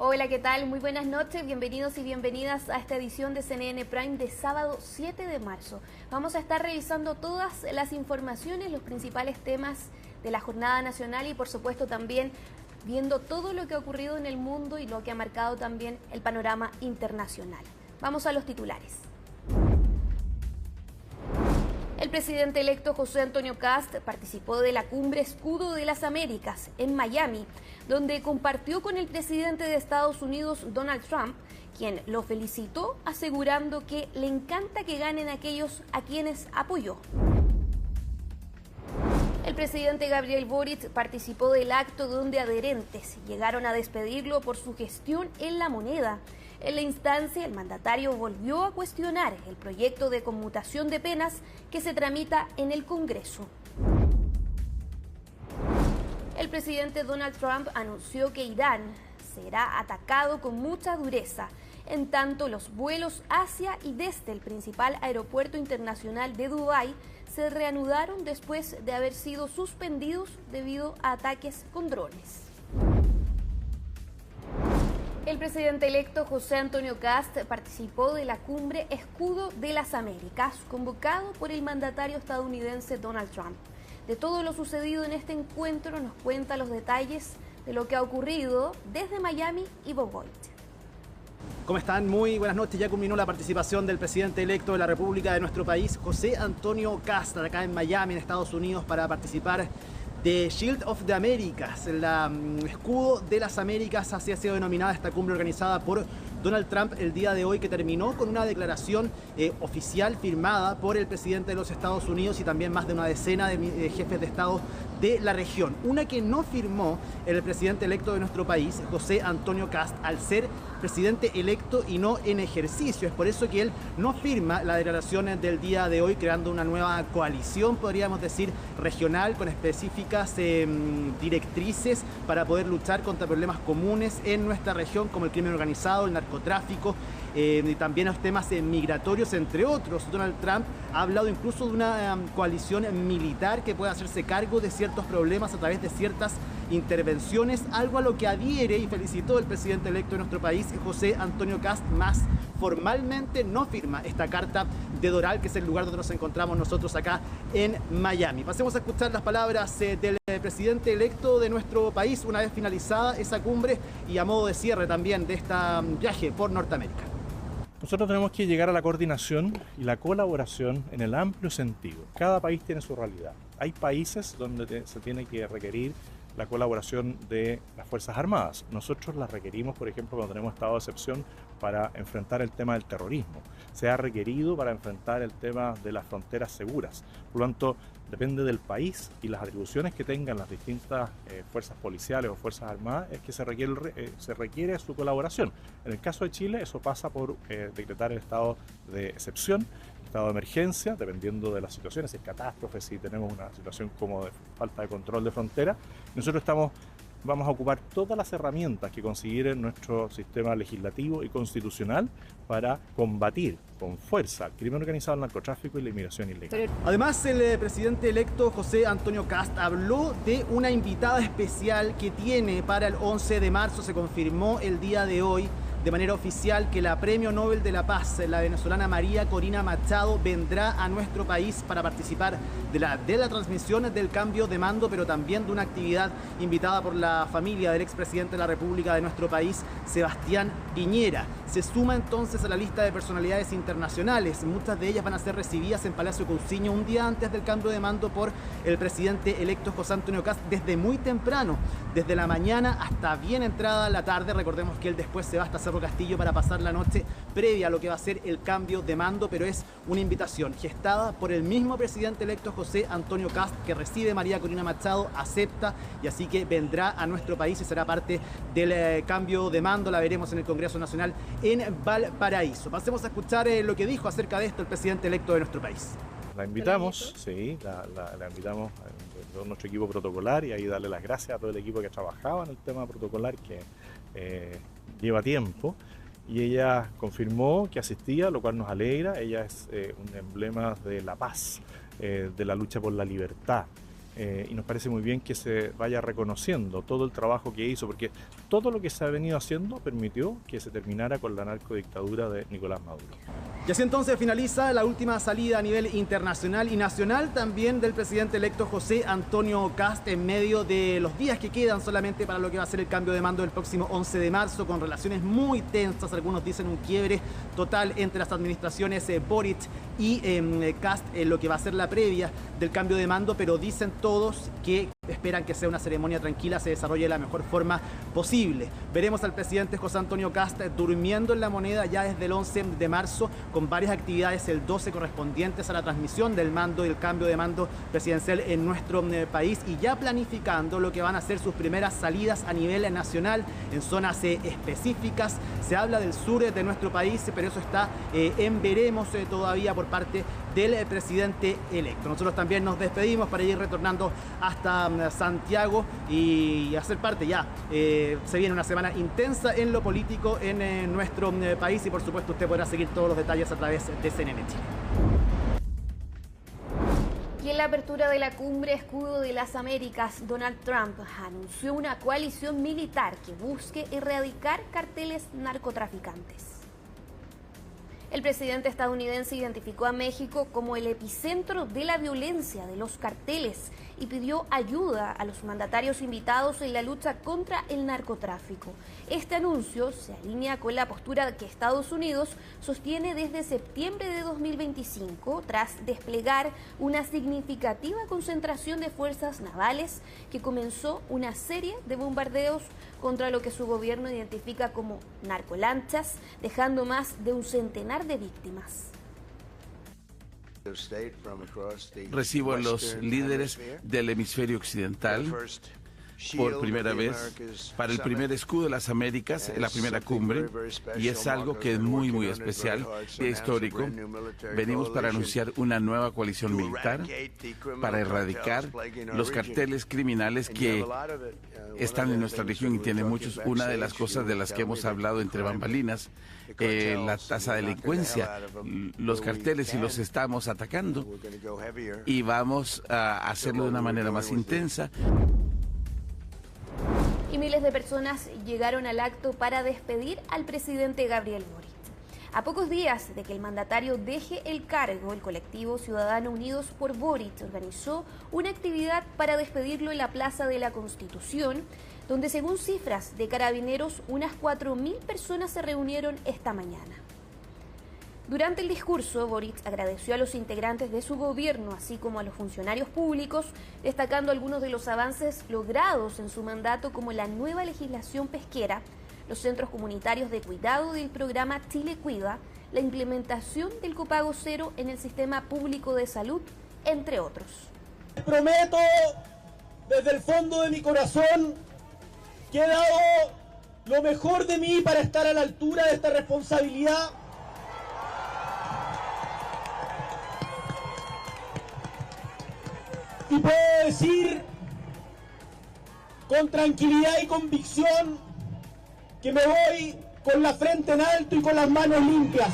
Hola, ¿qué tal? Muy buenas noches, bienvenidos y bienvenidas a esta edición de CNN Prime de sábado 7 de marzo. Vamos a estar revisando todas las informaciones, los principales temas de la jornada nacional y por supuesto también viendo todo lo que ha ocurrido en el mundo y lo que ha marcado también el panorama internacional. Vamos a los titulares. El presidente electo José Antonio Kast participó de la Cumbre Escudo de las Américas en Miami, donde compartió con el presidente de Estados Unidos, Donald Trump, quien lo felicitó asegurando que le encanta que ganen aquellos a quienes apoyó. El presidente Gabriel Boric participó del acto donde adherentes llegaron a despedirlo por su gestión en la moneda. En la instancia, el mandatario volvió a cuestionar el proyecto de conmutación de penas que se tramita en el Congreso. El presidente Donald Trump anunció que Irán será atacado con mucha dureza, en tanto los vuelos hacia y desde el principal aeropuerto internacional de Dubái se reanudaron después de haber sido suspendidos debido a ataques con drones. El presidente electo José Antonio Kast participó de la Cumbre Escudo de las Américas, convocado por el mandatario estadounidense Donald Trump. De todo lo sucedido en este encuentro nos cuenta los detalles de lo que ha ocurrido desde Miami y Bogotá. ¿Cómo están? Muy buenas noches. Ya culminó la participación del presidente electo de la República de nuestro país, José Antonio Kast, acá en Miami, en Estados Unidos, para participar de Shield of the Americas, el escudo de las Américas. Así ha sido denominada esta cumbre organizada por Donald Trump el día de hoy, que terminó con una declaración oficial firmada por el presidente de los Estados Unidos y también más de una decena de jefes de Estado de la región. Una que no firmó el presidente electo de nuestro país, José Antonio Kast, al ser presidente electo y no en ejercicio. Es por eso que él no firma la declaración del día de hoy, creando una nueva coalición, podríamos decir, regional, con específicas directrices para poder luchar contra problemas comunes en nuestra región, como el crimen organizado, el narcotráfico, y también los temas migratorios, entre otros. Donald Trump ha hablado incluso de una coalición militar que pueda hacerse cargo de ciertos problemas a través de ciertas intervenciones, algo a lo que adhiere y felicitó el presidente electo de nuestro país, José Antonio Kast, más formalmente no firma esta carta de Doral, que es el lugar donde nos encontramos nosotros acá en Miami. Pasemos a escuchar las palabras del presidente electo de nuestro país una vez finalizada esa cumbre y a modo de cierre también de este viaje por Norteamérica. Nosotros tenemos que llegar a la coordinación y la colaboración en el amplio sentido. Cada país tiene su realidad. Hay países donde se tiene que requerir la colaboración de las Fuerzas Armadas. Nosotros las requerimos, por ejemplo, cuando tenemos estado de excepción para enfrentar el tema del terrorismo. Se ha requerido para enfrentar el tema de las fronteras seguras. Por lo tanto, depende del país y las atribuciones que tengan las distintas fuerzas policiales o fuerzas armadas, es que se requiere su colaboración. En el caso de Chile, eso pasa por decretar el estado de excepción, estado de emergencia, dependiendo de las situaciones, si es catástrofe, si tenemos una situación como de falta de control de frontera. Nosotros vamos a ocupar todas las herramientas que considere nuestro sistema legislativo y constitucional para combatir con fuerza el crimen organizado, el narcotráfico y la inmigración ilegal. Además, el presidente electo José Antonio Kast habló de una invitada especial que tiene para el 11 de marzo. Se confirmó el día de hoy de manera oficial que la Premio Nobel de la Paz, la venezolana María Corina Machado, vendrá a nuestro país para participar de la transmisión del cambio de mando, pero también de una actividad invitada por la familia del expresidente de la República de nuestro país, Sebastián Piñera. Se suma entonces a la lista de personalidades internacionales. Muchas de ellas van a ser recibidas en Palacio Cousiño un día antes del cambio de mando por el presidente electo José Antonio Kast, desde muy temprano, desde la mañana hasta bien entrada la tarde. Recordemos que él después se va hasta Cerro Castillo para pasar la noche previa a lo que va a ser el cambio de mando, pero es una invitación gestada por el mismo presidente electo José Antonio Kast, que recibe María Corina Machado, acepta y así que vendrá a nuestro país y será parte del cambio de mando. La veremos en el Congreso Nacional en Valparaíso. Pasemos a escuchar lo que dijo acerca de esto el presidente electo de nuestro país. La invitamos, sí, la invitamos a todo nuestro equipo protocolar y ahí darle las gracias a todo el equipo que trabajaba en el tema protocolar, que lleva tiempo, y ella confirmó que asistía, lo cual nos alegra. Ella es un emblema de la paz, de la lucha por la libertad. y nos parece muy bien que se vaya reconociendo todo el trabajo que hizo, porque todo lo que se ha venido haciendo permitió que se terminara con la narcodictadura de Nicolás Maduro. Y así entonces finaliza la última salida a nivel internacional y nacional también del presidente electo José Antonio Kast en medio de los días que quedan solamente para lo que va a ser el cambio de mando del próximo 11 de marzo, con relaciones muy tensas, algunos dicen un quiebre total entre las administraciones Boric y Kast en lo que va a ser la previa del cambio de mando, pero dicen todos que esperan que sea una ceremonia tranquila, se desarrolle de la mejor forma posible. Veremos al presidente José Antonio Kast durmiendo en la moneda ya desde el 11 de marzo, con varias actividades el 12 correspondientes a la transmisión del mando y el cambio de mando presidencial en nuestro país, y ya planificando lo que van a ser sus primeras salidas a nivel nacional en zonas específicas. Se habla del sur de nuestro país, pero eso está en veremos todavía por parte del presidente electo. Nosotros también nos despedimos para ir retornando hasta Santiago y hacer parte ya. Se viene una semana intensa en lo político en nuestro país, y por supuesto usted podrá seguir todos los detalles a través de CNN Chile. Y en la apertura de la cumbre Escudo de las Américas, Donald Trump anunció una coalición militar que busque erradicar carteles narcotraficantes. El presidente estadounidense identificó a México como el epicentro de la violencia de los carteles y pidió ayuda a los mandatarios invitados en la lucha contra el narcotráfico. Este anuncio se alinea con la postura que Estados Unidos sostiene desde septiembre de 2025, tras desplegar una significativa concentración de fuerzas navales que comenzó una serie de bombardeos contra lo que su gobierno identifica como narcolanchas, dejando más de un centenar de víctimas. Recibo a los líderes del hemisferio occidental por primera vez para el primer Escudo de las Américas, la primera cumbre, y es algo que es muy, muy especial y histórico. Venimos para anunciar una nueva coalición militar para erradicar los carteles criminales que están en nuestra región, y tiene muchos. Una de las cosas de las que hemos hablado entre bambalinas, la tasa de delincuencia, los carteles, y los estamos atacando, y vamos a hacerlo de una manera más intensa. Y miles de personas llegaron al acto para despedir al presidente Gabriel Boric. A pocos días de que el mandatario deje el cargo, el colectivo Ciudadanos Unidos por Boric organizó una actividad para despedirlo en la Plaza de la Constitución, donde, según cifras de Carabineros, unas 4.000 personas se reunieron esta mañana. Durante el discurso, Boric agradeció a los integrantes de su gobierno, así como a los funcionarios públicos, destacando algunos de los avances logrados en su mandato, como la nueva legislación pesquera, los centros comunitarios de cuidado del programa Chile Cuida, la implementación del copago cero en el sistema público de salud, entre otros. Prometo desde el fondo de mi corazón que he dado lo mejor de mí para estar a la altura de esta responsabilidad. Y puedo decir con tranquilidad y convicción que me voy con la frente en alto y con las manos limpias.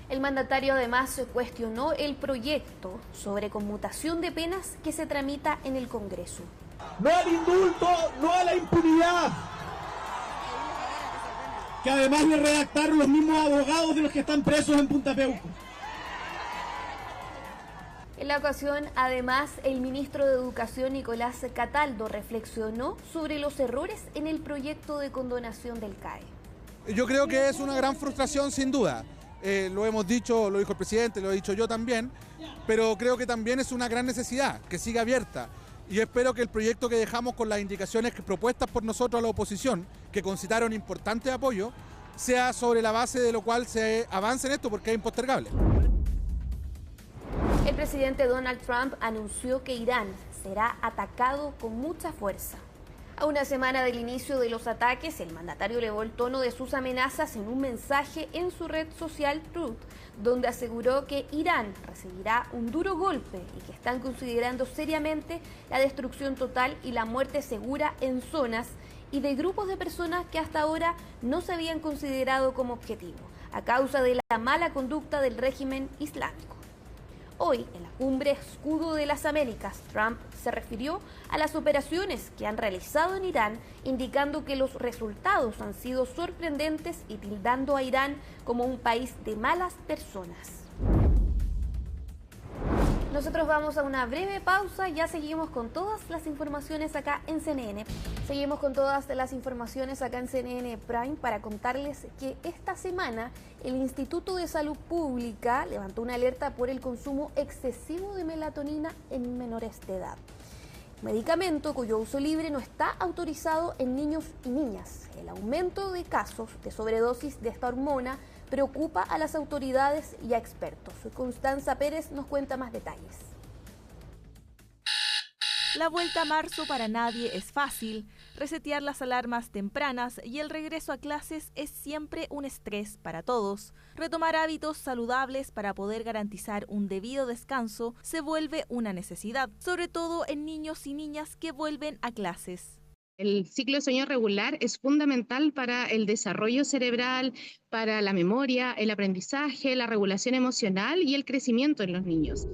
El mandatario además cuestionó el proyecto sobre conmutación de penas que se tramita en el Congreso. No al indulto, no a la impunidad, que además le redactaron los mismos abogados de los que están presos en Punta Peuco. En la ocasión, además, el ministro de Educación, Nicolás Cataldo, reflexionó sobre los errores en el proyecto de condonación del CAE. Yo creo que es una gran frustración, sin duda. Lo hemos dicho, lo dijo el presidente, lo he dicho yo también, pero creo que también es una gran necesidad que siga abierta. Y espero que el proyecto que dejamos con las indicaciones propuestas por nosotros a la oposición, que concitaron importante apoyo, sea sobre la base de lo cual se avance en esto, porque es impostergable. El presidente Donald Trump anunció que Irán será atacado con mucha fuerza. A una semana del inicio de los ataques, el mandatario elevó el tono de sus amenazas en un mensaje en su red social Truth, donde aseguró que Irán recibirá un duro golpe y que están considerando seriamente la destrucción total y la muerte segura en zonas y de grupos de personas que hasta ahora no se habían considerado como objetivo, a causa de la mala conducta del régimen islámico. Hoy, en la cumbre Escudo de las Américas, Trump se refirió a las operaciones que han realizado en Irán, indicando que los resultados han sido sorprendentes y tildando a Irán como un país de malas personas. Nosotros vamos a una breve pausa, ya seguimos con todas las informaciones acá en CNN. Seguimos con todas las informaciones acá en CNN Prime para contarles que esta semana el Instituto de Salud Pública levantó una alerta por el consumo excesivo de melatonina en menores de edad. Medicamento cuyo uso libre no está autorizado en niños y niñas. El aumento de casos de sobredosis de esta hormona preocupa a las autoridades y a expertos. Constanza Pérez nos cuenta más detalles. La vuelta a marzo para nadie es fácil. Resetear las alarmas tempranas y el regreso a clases es siempre un estrés para todos. Retomar hábitos saludables para poder garantizar un debido descanso se vuelve una necesidad, sobre todo en niños y niñas que vuelven a clases. El ciclo de sueño regular es fundamental para el desarrollo cerebral, para la memoria, el aprendizaje, la regulación emocional y el crecimiento en los niños.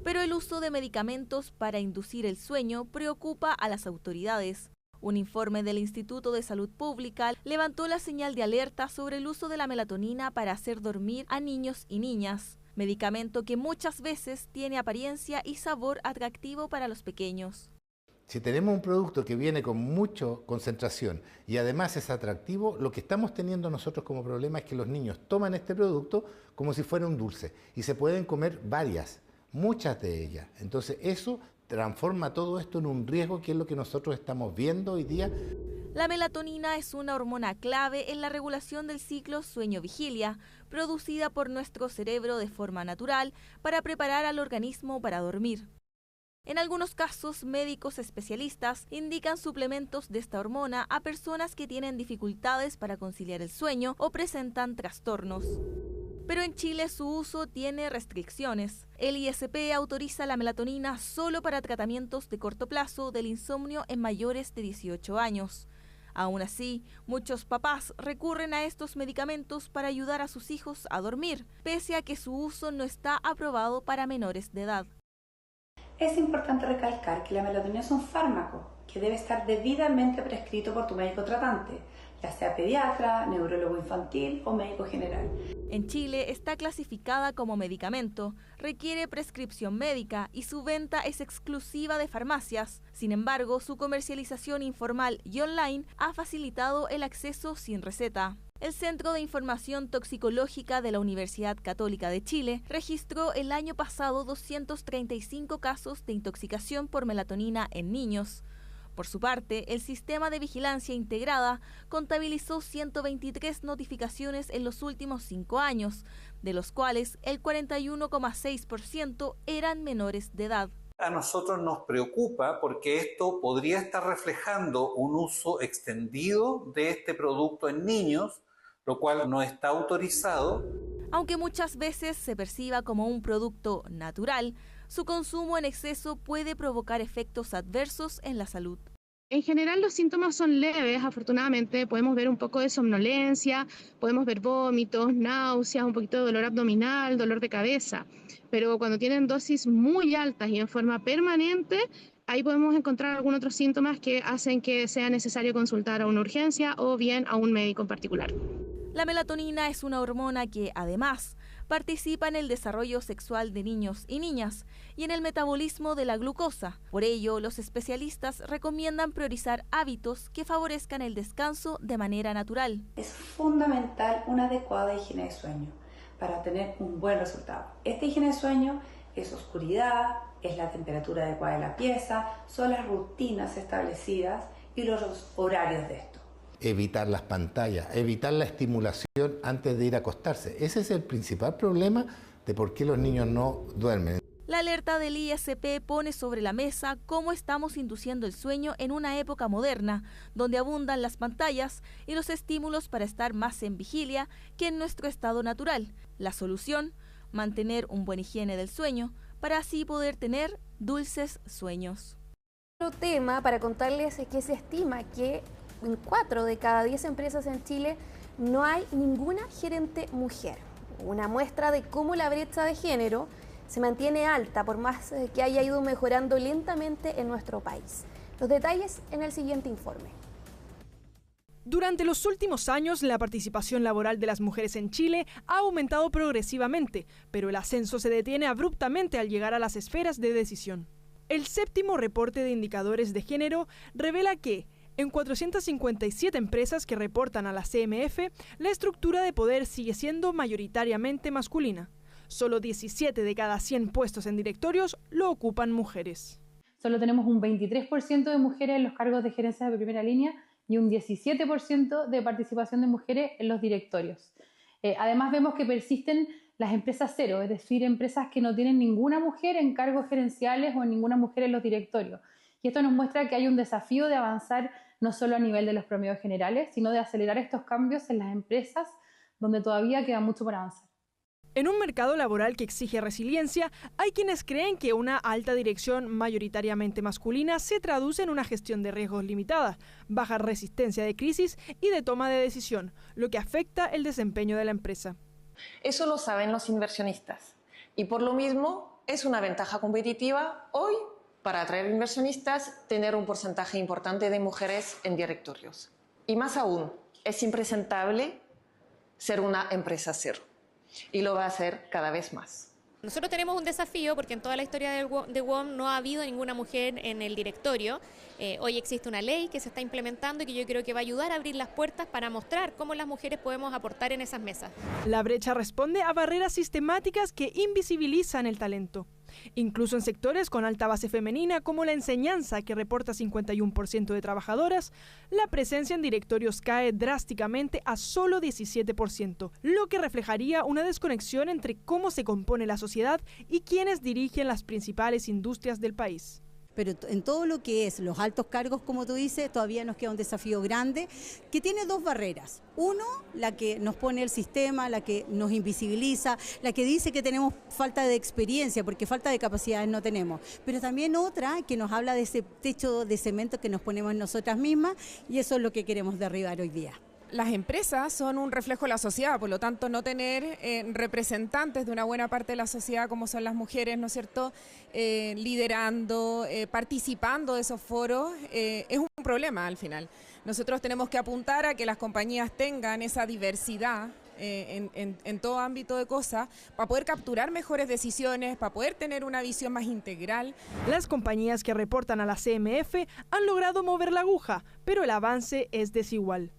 Pero el uso de medicamentos para inducir el sueño preocupa a las autoridades. Un informe del Instituto de Salud Pública levantó la señal de alerta sobre el uso de la melatonina para hacer dormir a niños y niñas, medicamento que muchas veces tiene apariencia y sabor atractivo para los pequeños. Si tenemos un producto que viene con mucha concentración y además es atractivo, lo que estamos teniendo nosotros como problema es que los niños toman este producto como si fuera un dulce y se pueden comer muchas de ellas. Entonces eso transforma todo esto en un riesgo, que es lo que nosotros estamos viendo hoy día. La melatonina es una hormona clave en la regulación del ciclo sueño-vigilia, producida por nuestro cerebro de forma natural para preparar al organismo para dormir. En algunos casos, médicos especialistas indican suplementos de esta hormona a personas que tienen dificultades para conciliar el sueño o presentan trastornos. Pero en Chile su uso tiene restricciones. El ISP autoriza la melatonina solo para tratamientos de corto plazo del insomnio en mayores de 18 años. Aún así, muchos papás recurren a estos medicamentos para ayudar a sus hijos a dormir, pese a que su uso no está aprobado para menores de edad. Es importante recalcar que la melatonina es un fármaco que debe estar debidamente prescrito por tu médico tratante, ya sea pediatra, neurólogo infantil o médico general. En Chile está clasificada como medicamento, requiere prescripción médica y su venta es exclusiva de farmacias. Sin embargo, su comercialización informal y online ha facilitado el acceso sin receta. El Centro de Información Toxicológica de la Universidad Católica de Chile registró el año pasado 235 casos de intoxicación por melatonina en niños. Por su parte, el Sistema de Vigilancia Integrada contabilizó 123 notificaciones en los últimos 5 años, de los cuales el 41,6% eran menores de edad. A nosotros nos preocupa porque esto podría estar reflejando un uso extendido de este producto en niños, lo cual no está autorizado. Aunque muchas veces se perciba como un producto natural, su consumo en exceso puede provocar efectos adversos en la salud. En general los síntomas son leves, afortunadamente. Podemos ver un poco de somnolencia, podemos ver vómitos, náuseas, un poquito de dolor abdominal, dolor de cabeza. Pero cuando tienen dosis muy altas y en forma permanente, ahí podemos encontrar algunos otros síntomas que hacen que sea necesario consultar a una urgencia o bien a un médico en particular. La melatonina es una hormona que, además, participa en el desarrollo sexual de niños y niñas y en el metabolismo de la glucosa. Por ello, los especialistas recomiendan priorizar hábitos que favorezcan el descanso de manera natural. Es fundamental una adecuada higiene de sueño para tener un buen resultado. Esta higiene de sueño es oscuridad, es la temperatura adecuada de la pieza, son las rutinas establecidas y los horarios de esto. Evitar las pantallas, evitar la estimulación antes de ir a acostarse. Ese es el principal problema de por qué los niños no duermen. La alerta del ISP pone sobre la mesa cómo estamos induciendo el sueño en una época moderna, donde abundan las pantallas y los estímulos para estar más en vigilia que en nuestro estado natural. La solución, mantener un buen higiene del sueño, para así poder tener dulces sueños. Otro tema para contarles es que se estima que en 4 de cada 10 empresas en Chile no hay ninguna gerente mujer. Una muestra de cómo la brecha de género se mantiene alta por más que haya ido mejorando lentamente en nuestro país. Los detalles en el siguiente informe. Durante los últimos años, la participación laboral de las mujeres en Chile ha aumentado progresivamente, pero el ascenso se detiene abruptamente al llegar a las esferas de decisión. El séptimo reporte de indicadores de género revela que, en 457 empresas que reportan a la CMF, la estructura de poder sigue siendo mayoritariamente masculina. Solo 17 de cada 100 puestos en directorios lo ocupan mujeres. Solo tenemos un 23% de mujeres en los cargos de gerencia de primera línea y un 17% de participación de mujeres en los directorios. Además vemos que persisten las empresas cero, es decir, empresas que no tienen ninguna mujer en cargos gerenciales o ninguna mujer en los directorios. Y esto nos muestra que hay un desafío de avanzar no solo a nivel de los promedios generales, sino de acelerar estos cambios en las empresas donde todavía queda mucho por avanzar. En un mercado laboral que exige resiliencia, hay quienes creen que una alta dirección mayoritariamente masculina se traduce en una gestión de riesgos limitada, baja resistencia de crisis y de toma de decisión, lo que afecta el desempeño de la empresa. Eso lo saben los inversionistas y por lo mismo es una ventaja competitiva hoy para atraer inversionistas tener un porcentaje importante de mujeres en directorios. Y más aún, es impresentable ser una empresa cero. Y lo va a hacer cada vez más. Nosotros tenemos un desafío porque en toda la historia de WOM no ha habido ninguna mujer en el directorio. Hoy existe una ley que se está implementando y que yo creo que va a ayudar a abrir las puertas para mostrar cómo las mujeres podemos aportar en esas mesas. La brecha responde a barreras sistemáticas que invisibilizan el talento. Incluso en sectores con alta base femenina como la enseñanza, que reporta 51% de trabajadoras, la presencia en directorios cae drásticamente a solo 17%, lo que reflejaría una desconexión entre cómo se compone la sociedad y quienes dirigen las principales industrias del país. Pero en todo lo que es los altos cargos, como tú dices, todavía nos queda un desafío grande que tiene dos barreras. Uno, la que nos pone el sistema, la que nos invisibiliza, la que dice que tenemos falta de experiencia, porque falta de capacidades no tenemos. Pero también otra que nos habla de ese techo de cemento que nos ponemos nosotras mismas, y eso es lo que queremos derribar hoy día. Las empresas son un reflejo de la sociedad, por lo tanto no tener representantes de una buena parte de la sociedad como son las mujeres, ¿no es cierto?, liderando, participando de esos foros, es un problema al final. Nosotros tenemos que apuntar a que las compañías tengan esa diversidad en todo ámbito de cosas para poder capturar mejores decisiones, para poder tener una visión más integral. Las compañías que reportan a la CMF han logrado mover la aguja, pero el avance es desigual.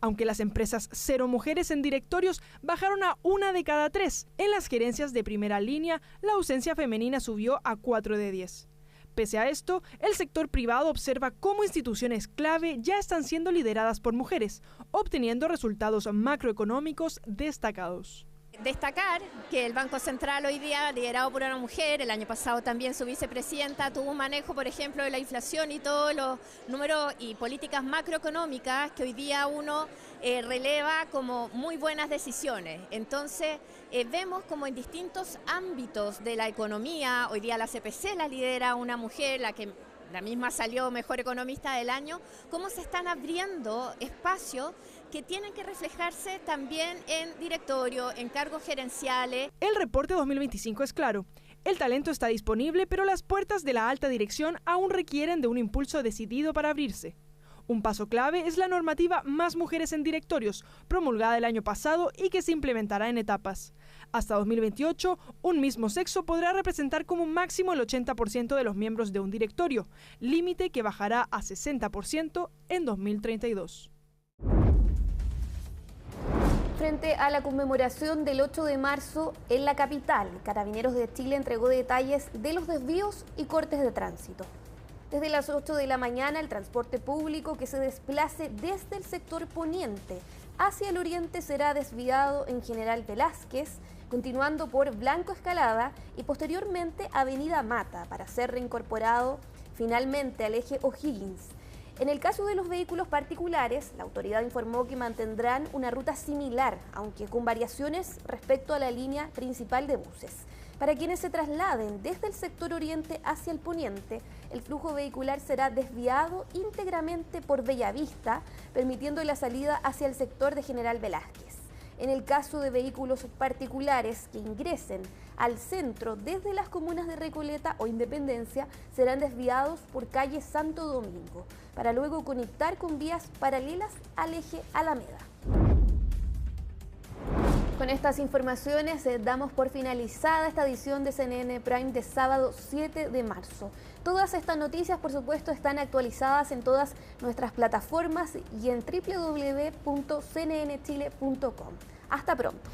Aunque las empresas cero mujeres en directorios bajaron a 1 de cada 3, en las gerencias de primera línea la ausencia femenina subió a 4 de 10. Pese a esto, el sector privado observa cómo instituciones clave ya están siendo lideradas por mujeres, obteniendo resultados macroeconómicos destacados. Destacar que el Banco Central hoy día, liderado por una mujer, el año pasado también su vicepresidenta tuvo un manejo, por ejemplo, de la inflación y todos los números y políticas macroeconómicas que hoy día uno releva como muy buenas decisiones. Entonces, vemos como en distintos ámbitos de la economía, hoy día la CPC la lidera una mujer, la misma salió mejor economista del año, cómo se están abriendo espacios que tienen que reflejarse también en directorio, en cargos gerenciales. El reporte 2025 es claro. El talento está disponible, pero las puertas de la alta dirección aún requieren de un impulso decidido para abrirse. Un paso clave es la normativa Más Mujeres en Directorios, promulgada el año pasado y que se implementará en etapas. Hasta 2028, un mismo sexo podrá representar como máximo el 80% de los miembros de un directorio, límite que bajará a 60% en 2032. Frente a la conmemoración del 8 de marzo en la capital, Carabineros de Chile entregó detalles de los desvíos y cortes de tránsito. Desde las 8 de la mañana, el transporte público que se desplace desde el sector poniente hacia el oriente será desviado en General Velázquez, continuando por Blanco Escalada y posteriormente Avenida Mata para ser reincorporado finalmente al eje O'Higgins. En el caso de los vehículos particulares, la autoridad informó que mantendrán una ruta similar, aunque con variaciones respecto a la línea principal de buses. Para quienes se trasladen desde el sector oriente hacia el poniente, el flujo vehicular será desviado íntegramente por Bellavista, permitiendo la salida hacia el sector de General Velázquez. En el caso de vehículos particulares que ingresen al centro desde las comunas de Recoleta o Independencia serán desviados por calle Santo Domingo, para luego conectar con vías paralelas al eje Alameda. Con estas informaciones damos por finalizada esta edición de CNN Prime de sábado 7 de marzo. Todas estas noticias, por supuesto, están actualizadas en todas nuestras plataformas y en www.cnnchile.com. Hasta pronto.